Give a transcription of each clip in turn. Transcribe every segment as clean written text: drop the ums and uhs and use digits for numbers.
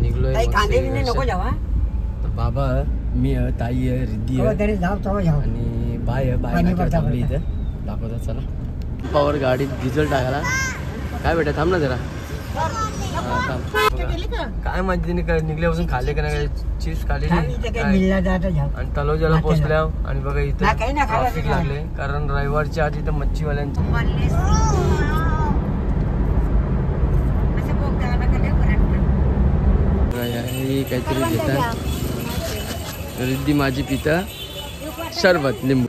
निघलोय नको जावा. तर बाबा मी ताई आहे रिद्धी आहे आणि बाय आहे थांबली इथे दाखवतात. चला पावर गाडीत डिझेल टाकायला. काय बेटा थांब ना जरा. काय माहिती निघल्यापासून खाल्ले का नाही चिप्स खाल्ले आणि तलोजाला पोहोचल्या आणि बघा इथे ट्रॅफिक लागले कारण रविवारच्या आधी इथं मच्छीवाल्यांचं काहीतरी घेतात. रिद्धी माझी पिता सरबत लिंबू.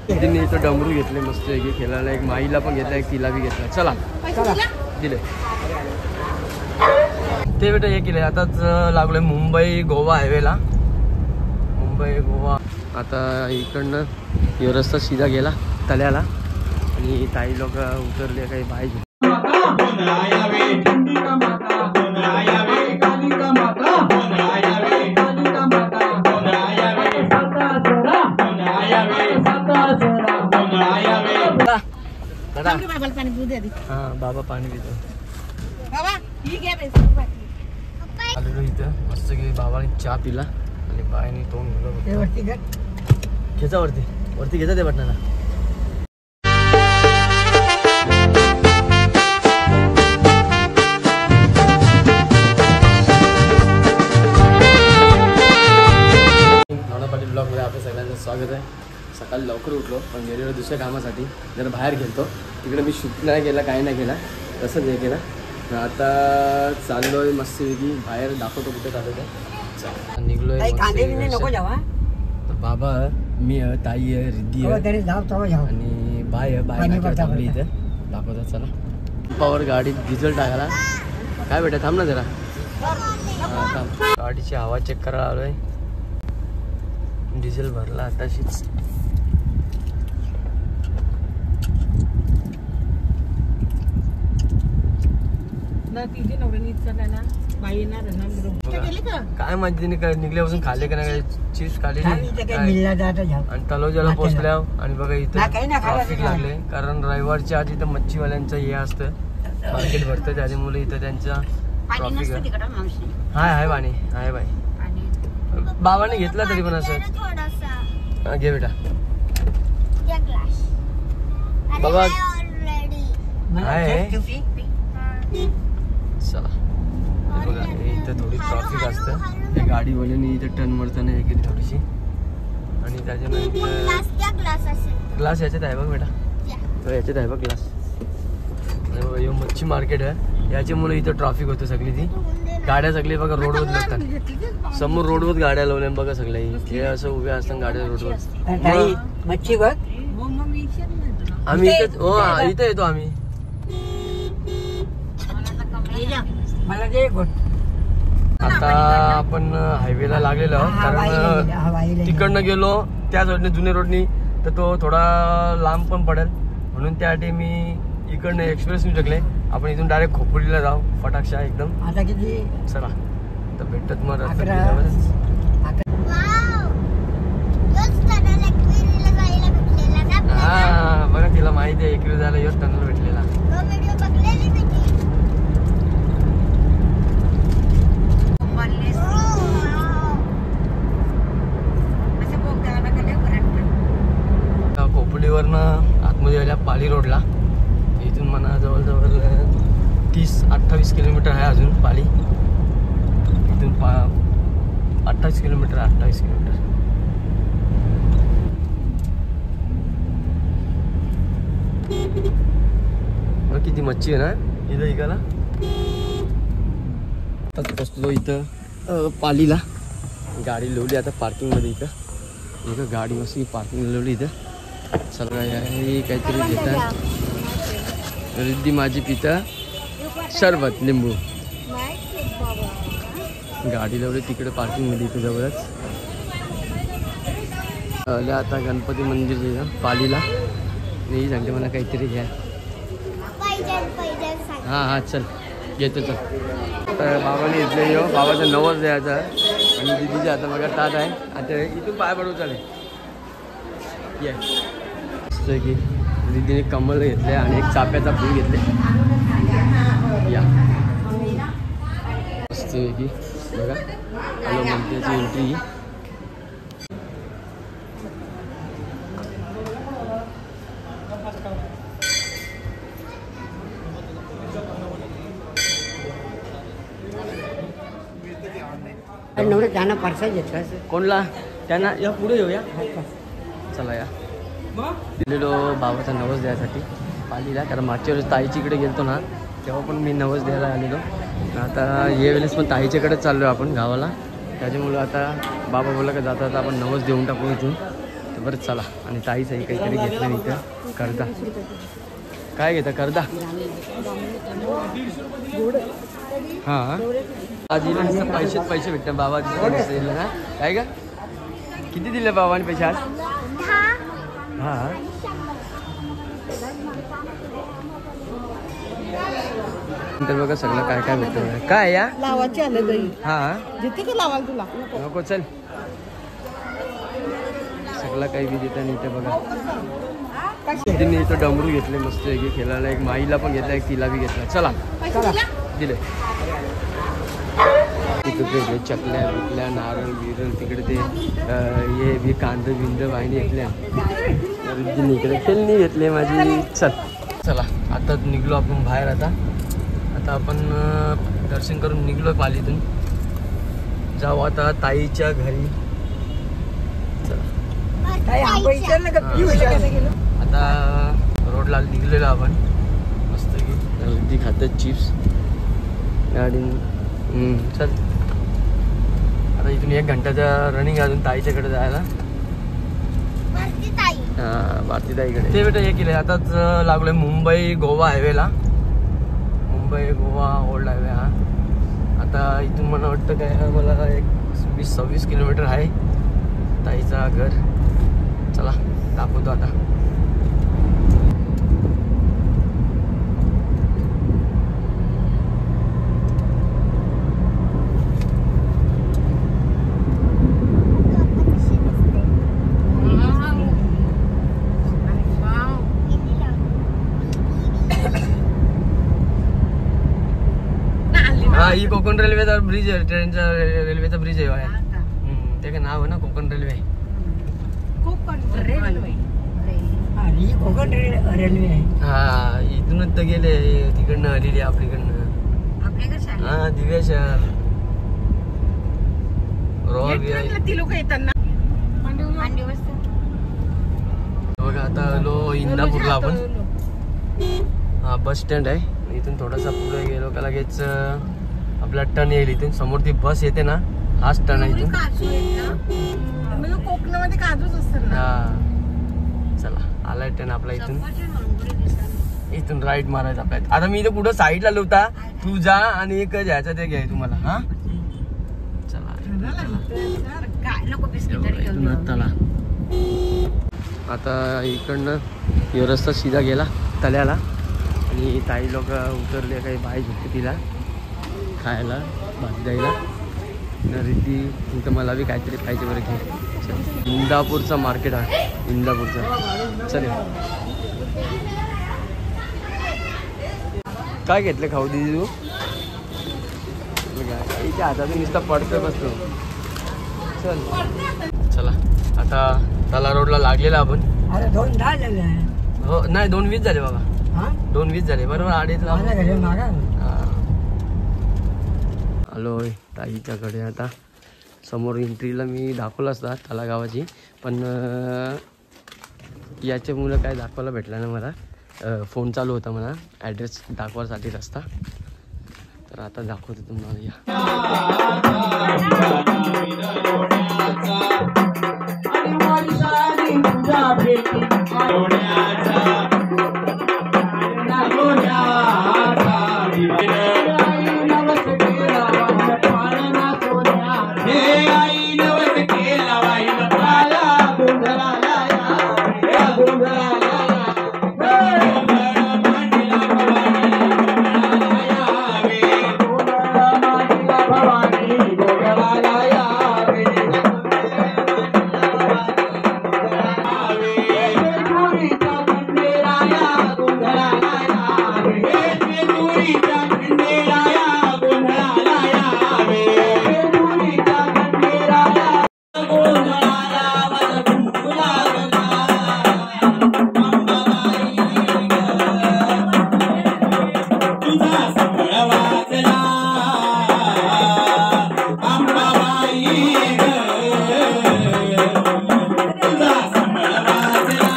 रिद्धीने इथं डमरू घेतले मस्त खेळायला. एक माईला पण घेतला एक तिला बी घेतला. चला दिले ते बेटा हे केले. आताच लागलोय मुंबई गोवा हायवेला. मुंबई गोवा आता इकडनं यो रस्ता सीधा गेला तल्याला आणि काही लोक उतरले काही पाहिजे. हाँ बाबा पाणी पितो. आलेलो इथं मस्त की बाबाने चहा पिला आणि बाईने तोंड घेतलं. खेचा वरती वरती घेता ते बटनाला. नानापाटील ब्लॉग मध्ये आपल्या सगळ्यांचं स्वागत आहे. सकाळी लवकर उठलो पण गेलेलो दुसऱ्या कामासाठी. जरा बाहेर गेलतो तिकडे मी शूट नाही केला काही नाही केला तसंच हे केलं. आता चाललोय मस्तपैकी बाहेर. दाखवतो कुठे चालू आहे. निघलोय. तर बाबा मी ताई आहे रिद्धी आहे आणि बाय आहे थांबली इथे दाखवतात. चला पावर गाडीत डिझेल टाकायला. काय बेटा थांब ना जरा. थांब गाडीची हवा चेक करायला आलोय. डिझेल भरला आताशीच. काय माहिती निघल्यापासून खाल्ले का नाही चिप्स खाल्ले आणि तलोजाला पोहोचल्या आणि बघा इथं ट्रॅफिक लागले कारण रविवारच्या आधी इथं मच्छीवाल्यांचं हे असतं मार्केट भरतं त्याच्यामुळे इथं त्यांचा ट्रॅफिक हाय हाय पाणी हाय बाई. बाबाने घेतला तरी पण असं घे बेटा. बाबा हाय चला बघा इथं थोडी ट्रॅफिक असतं. त्या गाडीवाल्याने इथं टर्न मारताना हे केली थोडीशी आणि त्याच्यानंतर ग्लास याच्यात आहे बघ बेटा. याच्यात आहे बघ ग्लास. आणि मच्छी मार्केट आहे याच्यामुळे इथं ट्रॅफिक होतं. सगळी ती गाड्या सगळी बघा रोडवर लागतात. समोर रोडवर गाड्या लावल्या बघा सगळ्या. हे असं उभ्या असतात गाड्या रोडवर. मच्छी बघ आम्ही इथं हो इथं येतो आम्ही. आता आपण हायवेला लागलेलो आहोत कारण तिकडनं गेलो त्या रोडने जुन्या रोडनी तर तो थोडा लांब पण पडेल म्हणून त्यासाठी मी इकडनं एक्सप्रेस येऊ शकले. आपण इथून डायरेक्ट खोपोलीला जाऊ फटाक्षा एकदम. आता किती चला तर भेटत मग. हा बघा तिला माहिती आहे एकवीर झाला योच टनल भेटलेला. खोपोलीवरनं आतमध्ये आल्या पाली रोडला. इथून म्हणा जवळजवळ 30-28 किलोमीटर आहे अजून पाली. इथून 28 किलोमीटर 28 किलोमीटर. किती मच्छी आहे ना इथं इकाला. आता बसलो इथं पालीला. गाडी लावली आता पार्किंगमध्ये. इथं गाडी मस्त पार्किंग लावली इथं. चला काहीतरी घेतात. रिद्धी माझी पिता सरबत लिंबू. गाडी लावली तिकडे पार्किंगमध्ये इथं जवळच. आता गणपती मंदिर पालीला. मी सांगते मला काहीतरी घ्या. हां हां चल घेतो चल. तर बाबाने इथले येऊ. बाबाचा नवस द्यायचा आणि दिदीच्या आता बघा ताट आहे. आता इथून पाय पडू चालेल. ये की दिदीने कमल घेतले आणि एक चाप्याचा फूल घेतले. मस्तपैकी बघा आलो म्हणते एंट्री. नवरे त्यांना पार्सल घेतलं कोणला त्यांना या पुढे येऊया. चला या दिलेलो बाबाचा नवस द्यायसाठी पालीला, कारण मागच्या वेळेस ताईच्या इकडे गेलतो ना तेव्हा पण मी नवस द्यायला आलेलो. आता या वेळेस पण ताईच्याकडेच चाललो आहे आपण गावाला. त्याच्यामुळं आता बाबा बोला का जाता आता आपण नवस देऊन टाकू इथून. तर बरं चला. आणि ताईचंही काहीतरी घेतलं इथं करदा. काय घेता करदा? हां आज इला नुसतं पैसे भेटतात बाबा दिले ना. काय का किती दिले बाबाने पैसे आज? हां नंतर बघा सगळं काय काय भेटतं. काय या लावाची आले दही. हां जिथे का लावाल तुला नको चल. सगळं काही बी देता नाही इथे बघा. तिने इथं डमरू घेतले मस्त एक खेळायला. एक माईला पण घेतला, एक तिला बी घेतला. चला दिले. तिकडे घेतले चकल्या बिकल्या नारळ बिरळ. तिकडे ते हे बी कांद बिंद वाहिनी घेतल्या. इकडे खेळणी घेतले माझी. चला आता निघलो आपण बाहेर. आता आपण दर्शन करून निघलो पालीतून. जाऊ आता ताईच्या घरी. चला आता रोडला निघलेलो आपण मस्त की खातात चिप्स गाडी. चल आता इथून 1 घंटाचा रनिंग अजून ताईच्याकडे जायला. हां भारती ताईकडे ते बेटा हे केलं. आताच लागलोय मुंबई गोवा हायवेला. मुंबई गोवा ओल्ड हायवे हा. आता इथून मला वाटतं काय मला एक 20-26 किलोमीटर आहे ताईचा घर. चला दाखवतो आता. ही कोकण रेल्वेचा ब्रिज आहे. ट्रेनचा रेल्वेचा ब्रिज आहे. ते काय नाव आहे ना कोकण रेल्वे. कोकण रेल्वे आहे. हा इथूनच तर गेले तिकडनं आलेली आपलीकडनं. हा दिव्याशा लोक येताना बघा. आता आलो इंदापूरला आपण. हा बस स्टँड आहे. इथून थोडासा पुढे गेलो का लगेच आपला टर्न येईल. इथून समोर ती बस येते ना हाच टर्न आहे इथून. कोकणामध्ये काजूच असतात ना. हा चला आलाय टर्न आपला. इथून राईट मारायचा आपल्याला. आता मी इथे पुढे साईडला लवता तू जा आणि एक घ्यायचं ते घ्याय तुम्हाला. हा चला इथून आताला. आता इकडनं हे रस्ता सीधा गेला तल्याला. आणि ताई लोक उतरले काही बाई घेतली तिला खायला भात द्यायला. रिद्धी तिथं मला बी काहीतरी पाहिजे बरं घे. इंदापूरचा मार्केट आहे इंदापूरचा. चल काय घेतलं खाऊ दिदी तू? इथे हातातून नुसता पडतोय बसतो. चल चला आता तला रोडला लागलेला आपण. अरे 2 झालेले आहे. हो नाही 2:20 झाले बाबा. 2:20 झाले बरोबर. 2:30 आलो ताईच्याकडे. आता समोर एंट्रीला मी दाखवला असता तला गावाची, पण याच्यामुळं काय दाखवायला भेटला ना मला. फोन चालू होता मला ॲड्रेस दाखवायसाठी रस्ता. तर आता दाखवतो तुम्हाला. या तुझा संबळ वाजला अंबाबाई ग तुझा संबळ वाजला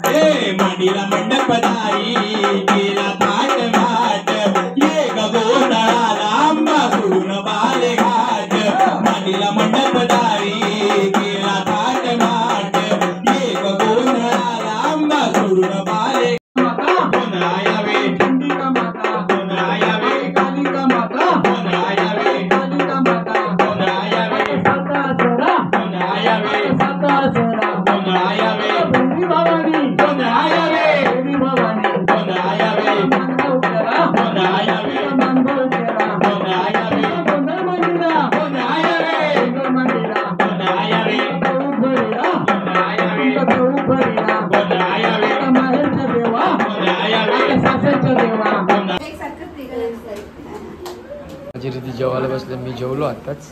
हे मांडीला मंडप दारी केला थाट माट ये ग गोंधळाला आंबा सोडून बाले घाट मांडीला मंडप दारी केला थाट माट ये ग गोंधळाला आंबा सोडून बाले गोंधळायावे चंडिका माता गोंधळायावे कालिका माता गोंधळायावे कालिका माता गोंधळायावे सातारा गोंधळायावे सातारा गोंधळायावे देवी भवानी गोंधळायावे देवी भवानी गोंधळायावे मानगोकरा गोंधळायावे मानगोकरा गोंधळायावे गोंधळ मंदिरा गोंधळायावे गोंधळ मंदिरा गोंधळायावे गौभरीला गोंधळायावे गौभरीला गोंधळायावे माहेरच्या देवा गोंधळायावे सासरच्या देवा माझी रिद्धी जेवायला बसले, मी जेवलो आत्ताच.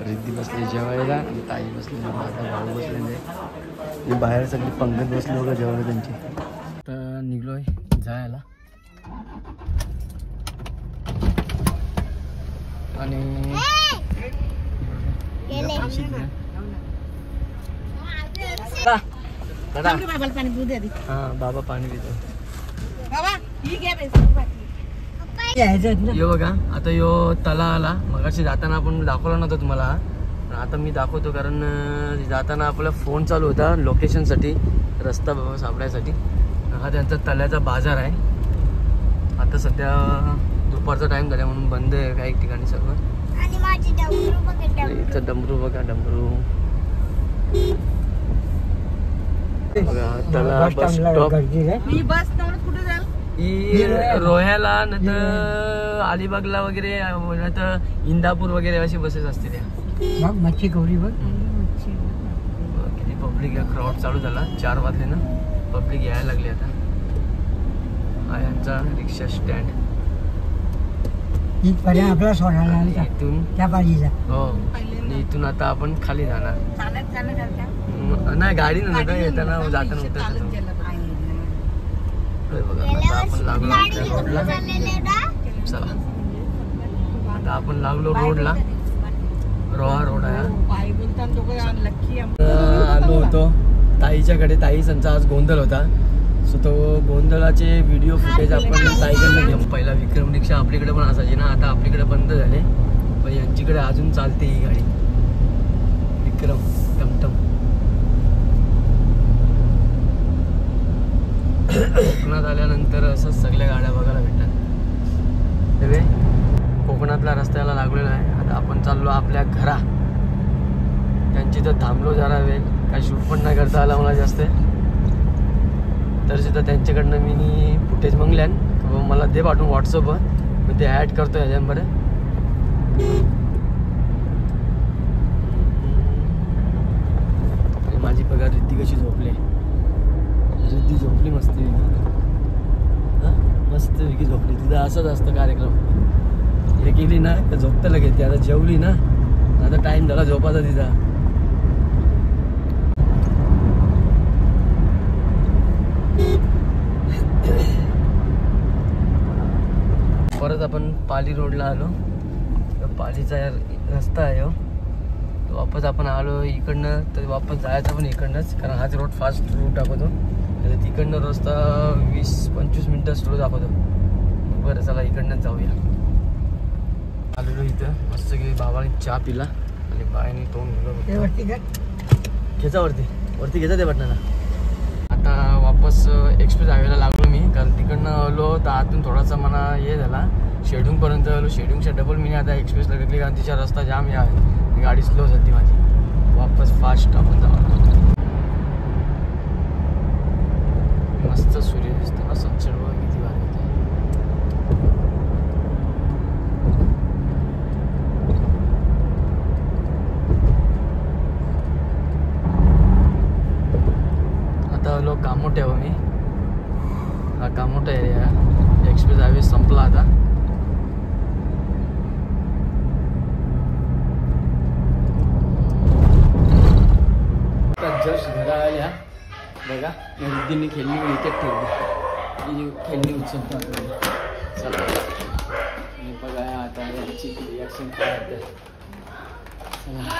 रिद्धी बसली जेवायला आणि ताई बसली, माझा भाऊ बसलेले. मी बाहेर सगळी पंगत बसलो का जेवायला त्यांची. तर निघलोय जायला आणि बाबाला पाणी पिऊ दे आधी. हा बाबा पाणी पितो. बाबा ही घ्या बेसन. यो बघा आता यो तला आला. मगाशी जाताना आपण दाखवला नव्हता तुम्हाला, पण आता मी दाखवतो कारण जाताना आपला फोन चालू होता लोकेशनसाठी, रस्ता सापडायसाठी. हा त्यांचा तल्याचा बाजार आहे. आता सध्या दुपारचा टाइम झाला म्हणून बंद आहे काही ठिकाणी सगळं. इथं डमरू बघा, डमरू बघा. तला बस स्टॉप. मी बस नव्हतं कुठे जाल रोह्याला नंतर अलिबागला वगैरे, नंतर इंदापूर वगैरे अशी बसेस असते त्या. मच्छी गौरी बघ किती पब्लिक आहे. क्राऊड चालू झाला 4 वाजले ना, पब्लिक यायला लागली आता. हा यांचा रिक्षा स्टँड. इथपर्यंत आपला सोडायला इथून त्या बाजूचा. हो, आणि इथून आता आपण खाली जाणार. चालत जाणं करता नाही गाडी नव्हतं येताना जाताना होतं. बघा आता आपण लागलो रोडला. चला आता आपण लागलो रोडला. रोहा रोड आहे. पाय बोलतात लोक लक्की आलो होतो ताईच्याकडे. ताईचा आज गोंधळ होता, सो तो गोंधळाचे व्हिडिओ फुटेज आपण ताईकडनं घेऊ. पहिला विक्रम रिक्षा आपल्याकडे पण असायची ना, आता आपल्याकडे बंद झाले, पण यांच्याकडे अजून चालते ही गाडी विक्रम टमटम. कोकणात आल्यानंतर असंच सगळ्या गाड्या बघायला भेटतात. तेव्हा कोकणातल्या रस्त्याला लागलेला आहे. आता आपण चाललो आपल्या घरा. त्यांची तर थांबलो जरा वेळ, काय शूट पण नाही करता आला मला जास्त. तर सुद्धा त्यांच्याकडनं मी फुटेज मागल्यान, मला दे पाठवून व्हॉट्सअपवर, मी ते ॲड करतो ह्याच्यामध्ये. माझी बघा रिद्धी कशी झोपली. रिद्धी झोपली मस्त मस्त विकी झोपली. तिथं असंच असतं कार्यक्रम. हे केली ना तर झोपतं लगेच. ती आता जेवली ना, आता टाइम झाला झोपाचा तिचा. परत आपण पाली रोडला आलो. पालीचा रस्ता आहे हो. वापस आपण आलो इकडनं, तर वापस जायचं पण इकडनंच, कारण हाच रोड फास्ट रूट दाखवतो. तिकडनं रस्ता 20-25 मिनटं स्लो दाखवतो. बरं चला इकडनंच जाऊया. आलेलो इथं मस्त की बाबाने चहा पिला आणि बाईने तोंड गेलो. घ्यायचा वरती घ्यायचा ते बटनाला. आता वापस एक्सप्रेस हायवेला लागलो मी, कारण तिकडनं आलो तर आतून थोडासा मला हे झाला. शेडूंगपर्यंत आलो. शेडूंगच्या डबल मी आता एक्सप्रेसला घेतली, कारण तिचा रस्ता जाम या गाडी स्लो झाली माझी. वापस फास्ट आपण जाऊ. मस्त सूर्य दिसतो ना, सनसेट बघा किती भारी होते. आता आलो कामोठ्यावर मी. हा कामोठा एरिया. एक्सप्रेस हायवे संपला आता. जस्ट घरा आल्या बघा. रिद्धीने खेळली विकेट ठेवली. ही खेळणी उचलतो आता. चला आणि बघा आता यांची रिॲक्शन काय होते. चला